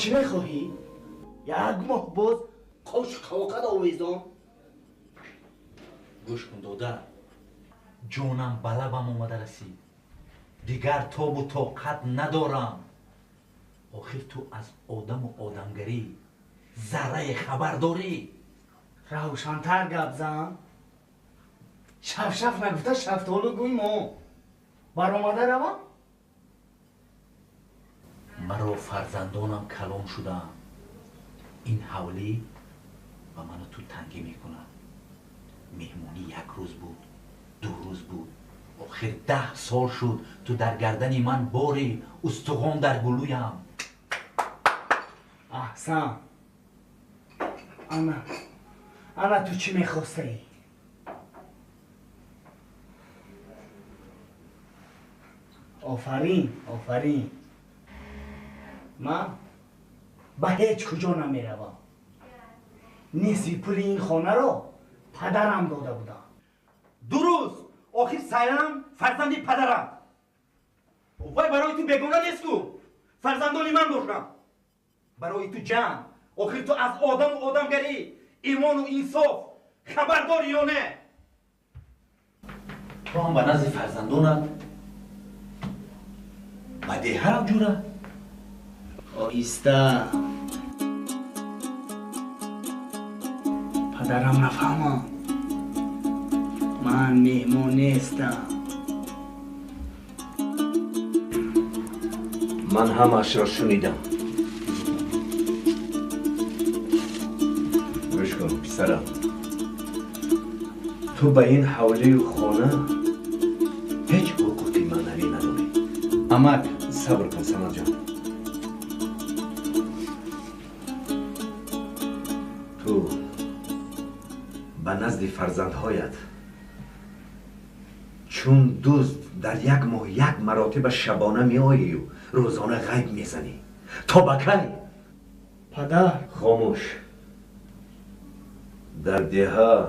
چی میخواهی؟ یک ماه باز قوش قوقت آویزم. گوش کن دادر، جونم به لبم اومده رسید، دیگر تاب و طاقت ندارم. آخر تو از آدم و آدمگری ذره خبر داری؟ روشن‌تر گپ زن. شف نگفته شفتالو گوی ما برآمده روم. مرا فرزندانم کلام شدم. این حولی و منو تو تنگی میکنم. مهمونی یک روز بود، 2 روز بود، آخر 10 سال شد تو در گردنی من باری، استخوان در گلویم. احسن. انا تو چی میخواسته ای؟ آفرین. من به هیچ کجا نمیروم. نصف پول این خانه رو پدرم داده بودم. درست، آخر سیرم فرزندی پدرم. وای برای تو بگونه نیست کو فرزندانی من باشم. برای تو جان، آخر تو از آدم و آدمگری، ایمان و انصاف خبرداری یا نه؟ تو هم به نزد فرزندانت بده هر جوره. آیسته. پدرم نفهمم. من مهمان نیستم. من همش را شنیدم. گوش کن پسرم، تو به این حوله خانه هیچ حقوقی معنوی نداری. امک صبر کن سمر جان. تو به نزد فرزندهایت چون دوست در یک ماه 1 مراتب شبانه می آیی و روزانه غیب میزنی. تا بکی؟ پدر. خاموش. در ده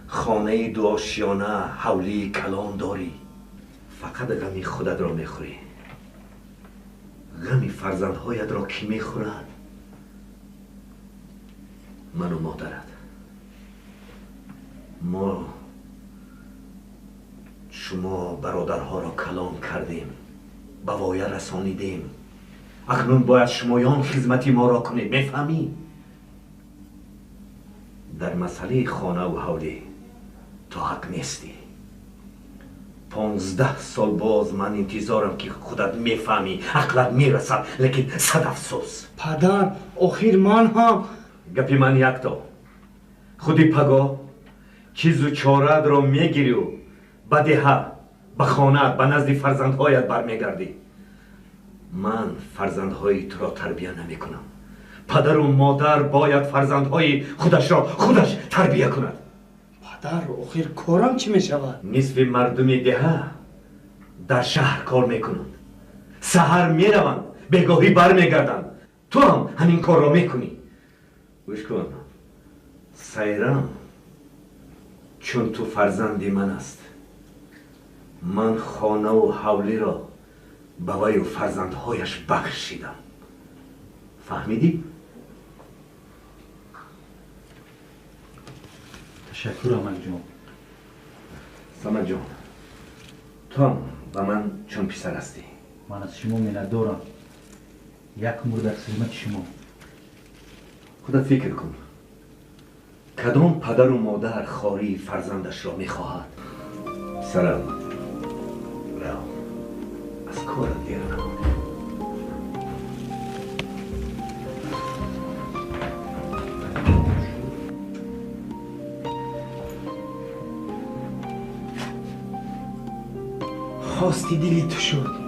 خانه 2 آشیانه حولی کلان داری. فقط غمی خودت را میخوری. غمی فرزندهایت را کی میخورد؟ من و مادرت. ما شما برادرها را کلان کردیم، به وایه رسانیدیم. اکنون باید شمایان خدمتی ما را کنید. میفهمی؟ در مسئله خانه و حولی تو حق نیستی. 15 سال باز من انتظارم که خودت میفهمی، عقلت میرسد، لیکن صد افسوس. پدر آخر من هم. گپی من یکتا. خودی پگاه چیز و چارت را میگیری و به ده، به خانه، به نزد فرزندهایت برمیگردی. من فرزندهای تو را تربیه نمی کنم. پدر و مادر باید فرزندهای خودش تربیه کند. پدر آخر کارم چی می شود؟ نصف مردم ده در شهر کار میکنند. سحر میروند، بگاهی برمیگردند. تو هم همین کار را میکنی. گوش کن سیرم، چون تو فرزندی من است، من خانه و حولی را به وی و فرزندهایش بخشیدم. فهمیدی؟ تشکر امک جان. سمر جان، تو هم به من چون پسر هستی. من از شما منت دارم. یک مورد در خدمت شما. خودت فکر کن، کدام پدر و مادر خاری فرزندش را میخواهد؟ پسرم، را از کارت دیر نکن. خواستی دلی تو شد.